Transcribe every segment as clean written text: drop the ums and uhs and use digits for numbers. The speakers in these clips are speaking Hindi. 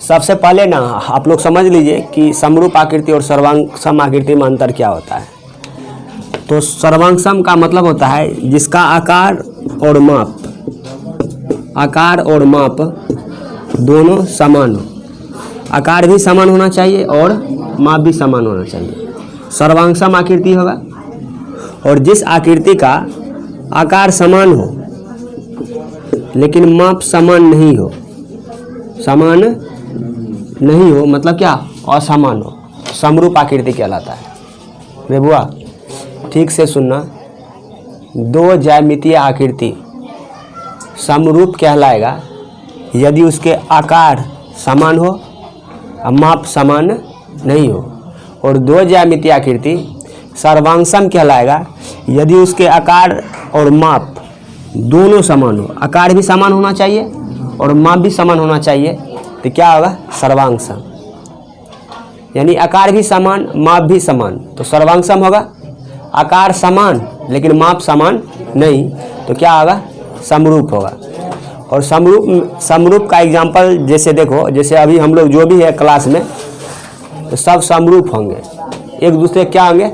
सबसे पहले ना आप लोग समझ लीजिए कि समरूप आकृति और सर्वांगसम आकृति में अंतर क्या होता है। तो सर्वांगसम का मतलब होता है जिसका आकार और माप दोनों समान हो। आकार भी समान होना चाहिए और माप भी समान होना चाहिए, सर्वांगसम आकृति होगा। और जिस आकृति का आकार समान हो लेकिन माप समान नहीं हो, मतलब क्या, असमान हो, समरूप आकृति कहलाता है। रे बुआ ठीक से सुनना, दो ज्यामितीय आकृति समरूप कहलाएगा यदि उसके आकार समान हो और माप समान नहीं हो। और दो ज्यामितीय आकृति सर्वांगसम कहलाएगा यदि उसके आकार और माप दोनों समान हो। आकार भी समान होना चाहिए और माप भी समान होना चाहिए, तो क्या होगा, सर्वांगसम। यानी आकार भी समान, माप भी समान, तो सर्वांगसम होगा। आकार समान लेकिन माप समान नहीं, तो क्या होगा, समरूप होगा। और समरूप का एग्जाम्पल जैसे देखो, जैसे अभी हम लोग जो भी है क्लास में, तो सब समरूप होंगे, एक दूसरे क्या होंगे,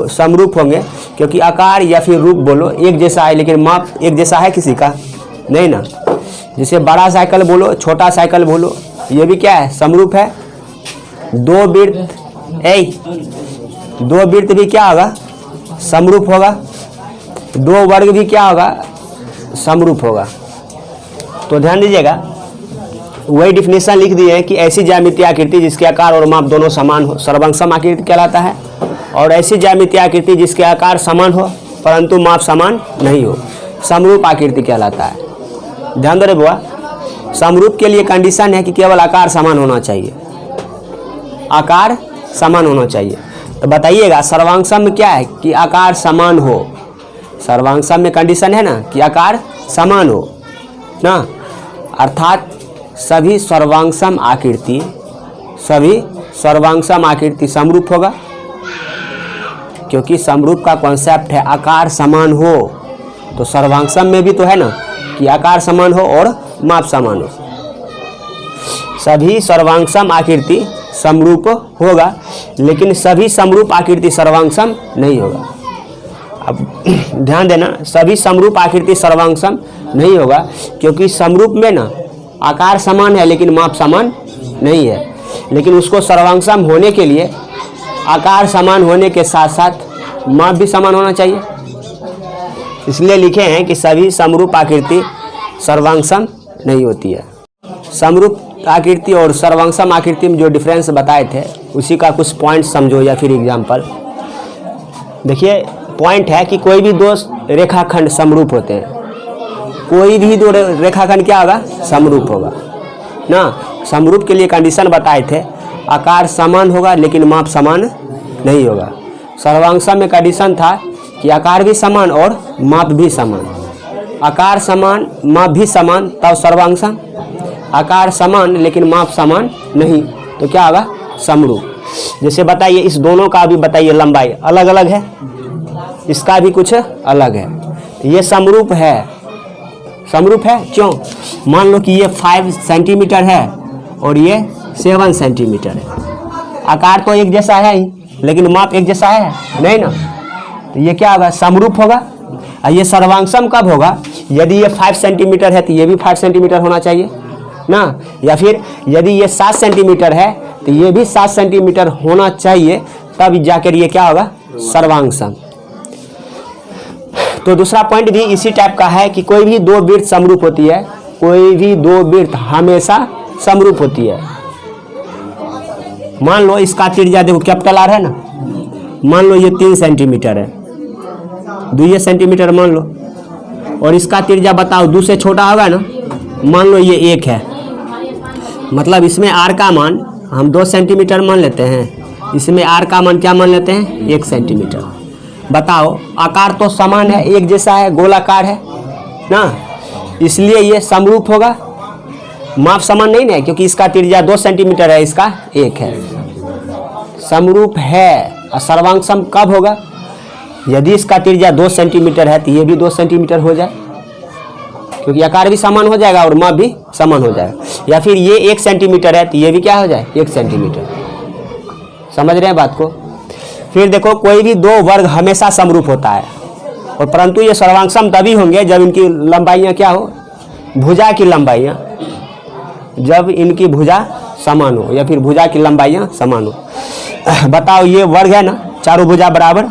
समरूप होंगे, क्योंकि आकार या फिर रूप बोलो एक जैसा है लेकिन माप एक जैसा है किसी का नहीं ना। जैसे बड़ा साइकिल बोलो, छोटा साइकिल बोलो, ये भी क्या है, समरूप है। दो वृत्त भी क्या होगा, समरूप होगा। दो वर्ग भी क्या होगा, समरूप होगा। तो ध्यान दीजिएगा, वही डिफिनेशन लिख दिए हैं कि ऐसी ज्यामितीय आकृति जिसके आकार और माप दोनों समान हो सर्वांगसम आकृति कहलाता है, और ऐसी ज्यामितीय आकृति जिसके आकार समान हो परंतु माप समान नहीं हो समरूप आकृति कहलाता है। ध्यान दो रे बुआ, समरूप के लिए कंडीशन है कि केवल आकार समान होना चाहिए, आकार समान होना चाहिए। तो बताइएगा सर्वांगसम में क्या है कि आकार समान हो। सर्वांगसम में कंडीशन है ना कि आकार समान हो ना, अर्थात सभी सर्वांगसम आकृति समरूप होगा, क्योंकि समरूप का कॉन्सेप्ट है आकार समान हो। तो सर्वांगसम में भी तो है ना कि आकार समान हो और माप समान हो। सभी सर्वांगसम आकृति समरूप होगा लेकिन सभी समरूप आकृति सर्वांगसम नहीं होगा। अब ध्यान देना, सभी समरूप आकृति सर्वांगसम नहीं होगा क्योंकि समरूप में ना आकार समान है लेकिन माप समान नहीं है। लेकिन उसको सर्वांगसम होने के लिए आकार समान होने के साथ साथ माप भी समान होना चाहिए। इसलिए लिखे हैं कि सभी समरूप आकृति सर्वांगसम नहीं होती है। समरूप आकृति और सर्वांगसम आकृति में जो डिफरेंस बताए थे उसी का कुछ पॉइंट समझो या फिर एग्जाम्पल देखिए। पॉइंट है कि कोई भी दो रेखाखंड समरूप होते हैं, कोई भी दो रेखाखंड क्या होगा, समरूप होगा ना। समरूप के लिए कंडीशन बताए थे, आकार समान होगा लेकिन माप समान नहीं होगा। सर्वांगसम में कंडीशन था कि आकार भी समान और माप भी समान। आकार समान माप भी समान तब सर्वांगसम, आकार समान लेकिन माप समान नहीं तो क्या होगा, समरूप। जैसे बताइए इस दोनों का भी बताइए लंबाई अलग अलग है, इसका भी कुछ अलग है, तो ये समरूप है। समरूप है क्यों, मान लो कि ये 5 सेंटीमीटर है और ये 7 सेंटीमीटर है। आकार तो एक जैसा है ही लेकिन माप एक जैसा है नहीं ना, तो ये क्या होगा, समरूप होगा। और ये सर्वांगसम कब होगा, यदि ये 5 सेंटीमीटर है तो ये भी 5 सेंटीमीटर होना चाहिए ना, या फिर यदि ये 7 सेंटीमीटर है तो ये भी 7 सेंटीमीटर होना चाहिए, तब जाकर ये क्या होगा, सर्वांगसम। तो दूसरा पॉइंट भी इसी टाइप का है कि कोई भी दो वृत्त समरूप होती है, कोई भी दो वृत्त हमेशा समरूप होती है। मान लो इसका त्रिज्या देखो कैपिटल आर है ना, मान लो ये 3 सेंटीमीटर है, 2 सेंटीमीटर मान लो, और इसका त्रिज्या बताओ 2 से छोटा होगा ना, मान लो ये 1 है, मतलब इसमें आर का मान हम 2 सेंटीमीटर मान लेते हैं, इसमें आर का मान क्या मान लेते हैं, 1 सेंटीमीटर। बताओ आकार तो समान है, एक जैसा है, गोलाकार है ना, इसलिए ये समरूप होगा। माप समान नहीं है क्योंकि इसका त्रिज्या 2 सेंटीमीटर है, इसका 1 है, समरूप है। और सर्वांगसम कब होगा, यदि इसका त्रिज्या 2 सेंटीमीटर है तो ये भी 2 सेंटीमीटर हो जाए, क्योंकि आकार भी समान हो जाएगा और माप भी समान हो जाएगा। या फिर ये 1 सेंटीमीटर है तो ये भी क्या हो जाए 1 सेंटीमीटर। समझ रहे हैं बात को। फिर देखो कोई भी दो वर्ग हमेशा समरूप होता है, और परंतु ये सर्वांग तभी होंगे जब इनकी लंबाइयाँ क्या हो, भुजा की लंबाइयाँ, जब इनकी भुजा समान हो या फिर भुजा की लंबाइयाँ समान हो। बताओ ये वर्ग है ना, चारों भुजा बराबर,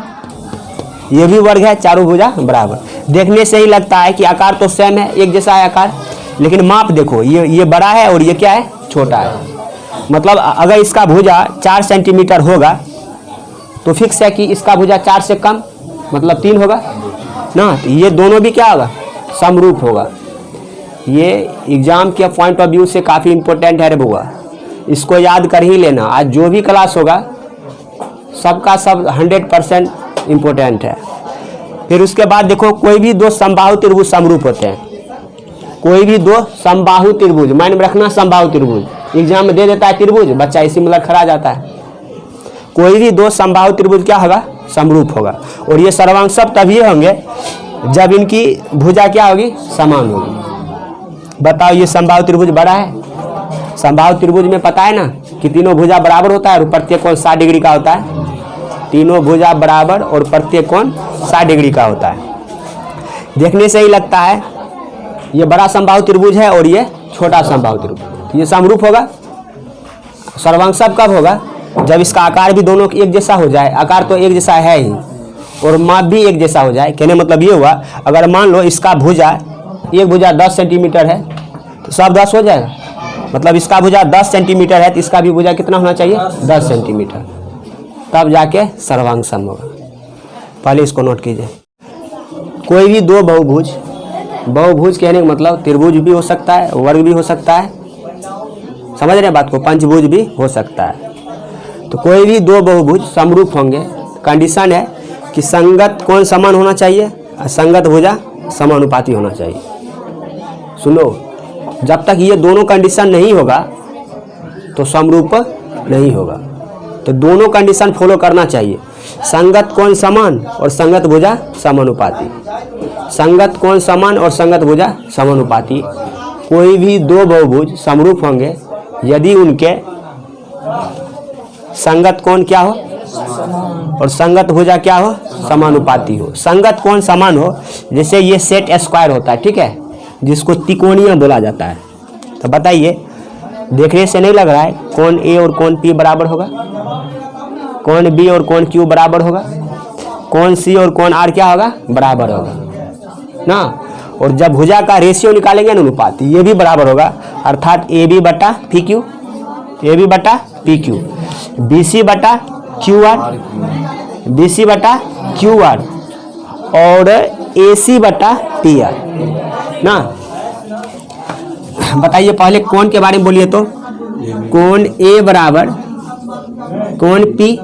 ये भी वर्ग है, चारों भुजा बराबर। देखने से ही लगता है कि आकार तो सेम है, एक जैसा है आकार, लेकिन माप देखो ये बड़ा है और ये क्या है छोटा है। मतलब अगर इसका भुजा 4 सेंटीमीटर होगा तो फिक्स है कि इसका भुजा 4 से कम मतलब 3 होगा ना, तो ये दोनों भी क्या होगा समरूप होगा। ये एग्जाम के पॉइंट ऑफ व्यू से काफ़ी इंपॉर्टेंट है रे बुआ, इसको याद कर ही लेना। आज जो भी क्लास होगा सबका सब 100% इम्पोर्टेंट है। फिर उसके बाद देखो कोई भी दो समबाहु त्रिभुज समरूप होते हैं, कोई भी दो समबाहु त्रिभुज, माइंड में रखना समबाहु त्रिभुज, एग्जाम में दे देता है त्रिभुज, बच्चा इसी में खड़ा जाता है। कोई भी दो समबाहु त्रिभुज क्या होगा समरूप होगा, और ये सर्वांग सब तभी होंगे जब इनकी भुजा क्या होगी समान होगी। बताओ ये समबाहु त्रिभुज बड़ा है, समबाहु त्रिभुज में पता है ना कि तीनों भुजा बराबर होता है और प्रत्येक कोण 60 डिग्री का होता है। तीनों भुजा बराबर और प्रत्येक कोण 60 डिग्री का होता है। देखने से ही लगता है ये बड़ा समबाहु त्रिभुज है और ये छोटा समबाहु त्रिभुज, ये समरूप होगा। सर्वांग सब कब होगा जब इसका आकार भी दोनों एक जैसा हो जाए, आकार तो एक जैसा है ही और माप भी एक जैसा हो जाए। कहने मतलब ये हुआ अगर मान लो इसका भुजा, एक भुजा 10 सेंटीमीटर है तो सब 10 हो जाएगा, मतलब इसका भुजा 10 सेंटीमीटर है तो इसका भी भुजा कितना होना चाहिए 10 सेंटीमीटर, तब जाके सर्वांग सम होगा। पहले इसको नोट कीजिए। कोई भी दो बहुभुज, बहुभुज कहने का मतलब त्रिभुज भी हो सकता है, वर्ग भी हो सकता है, समझ रहे हैं बात को, पंचभुज भी हो सकता है। तो कोई भी दो बहुभुज समरूप होंगे, कंडीशन है कि संगत कोण समान होना चाहिए और संगत भुजा समानुपाती होना चाहिए। सुनो, जब तक ये दोनों कंडीशन नहीं होगा तो समरूप नहीं होगा। तो दोनों कंडीशन फॉलो करना चाहिए, संगत कोण समान और संगत भुजा समानुपाती, संगत कोण समान और संगत भुजा समानुपाती। कोई भी दो बहुभुज समरूप होंगे यदि उनके संगत कोण क्या हो और संगत भुजा क्या हो समानुपाती हो। संगत कोण समान हो, जैसे ये सेट स्क्वायर होता है, ठीक है, जिसको त्रिकोणीय बोला जाता है। तो बताइए, देखने से नहीं लग रहा है कोण ए और कोण पी बराबर होगा, कोण बी और कोण क्यू बराबर होगा, कोण सी और कोण आर क्या होगा बराबर होगा ना। और जब भुजा का रेशियो निकालेंगे ना अनुपात, ये भी बराबर होगा, अर्थात ए बी बटा पी क्यू, ए बी बटा पी क्यू, बी सी बटा क्यू आर, बी सी बटा क्यू आर और ए सी बटा पी आर ना। बताइए पहले कोण के बारे में बोलिए तो, कोण ए बराबर कोण पी,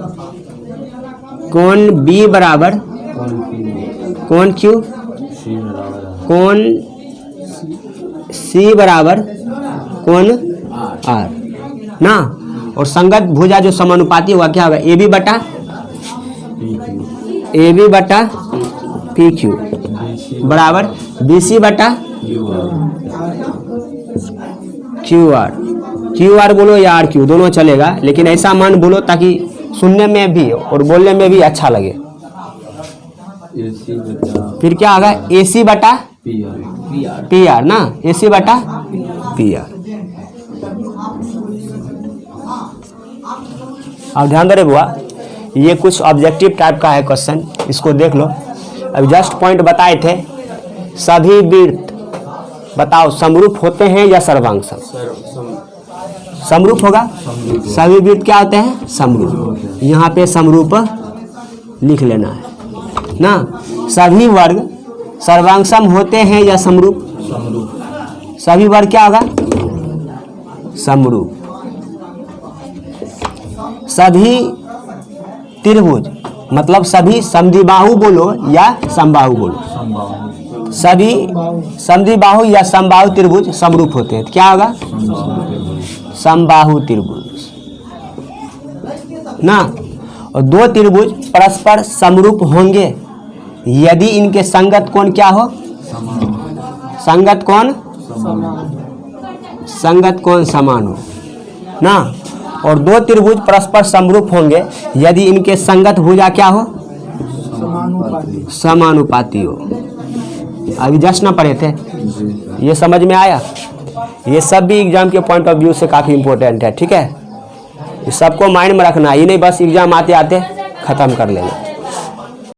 कोण बी बराबर कोण क्यू, कोण सी बराबर कोण आर ना। और संगत भुजा जो समानुपाती हुआ क्या होगा, ए बी बटा पी क्यू बराबर बी सी बटा क्यू आर। क्यू आर बोलो या आर क्यू दोनों चलेगा, लेकिन ऐसा मान बोलो ताकि सुनने में भी और बोलने में भी अच्छा लगे। फिर क्या होगा, ए सी बटा पी आर ना, ए सी बटा पी आर। अब ध्यान दे रहे बुआ, ये कुछ ऑब्जेक्टिव टाइप का है क्वेश्चन, इसको देख लो। अभी जस्ट पॉइंट बताए थे, सभी वृत्त बताओ समरूप होते हैं या सर्वांग सम? समरूप होगा। सभी वृत्त क्या होते हैं समरूप, यहाँ पे समरूप लिख लेना है ना। सभी वर्ग सर्वांग सम होते हैं या समरूप? सभी वर्ग क्या होगा समरूप। सभी त्रिभुज मतलब सभी समद्विबाहु बोलो या समबाहु बोलो, सभी समद्विबाहु या समबाहु त्रिभुज समरूप होते हैं। क्या होगा समबाहु त्रिभुज ना। और दो त्रिभुज परस्पर समरूप होंगे यदि इनके संगत कोण क्या हो संगत कोण संगत कोण समान हो ना। और दो त्रिभुज परस्पर समरूप होंगे यदि इनके संगत भुजा क्या हो, समानुपाती हो। अभी जस्ट ना पढ़े थे, ये समझ में आया। ये सब भी एग्जाम के पॉइंट ऑफ व्यू से काफ़ी इंपॉर्टेंट है, ठीक है। ये सबको माइंड में रखना, ये नहीं बस एग्जाम आते आते ख़त्म कर लेना।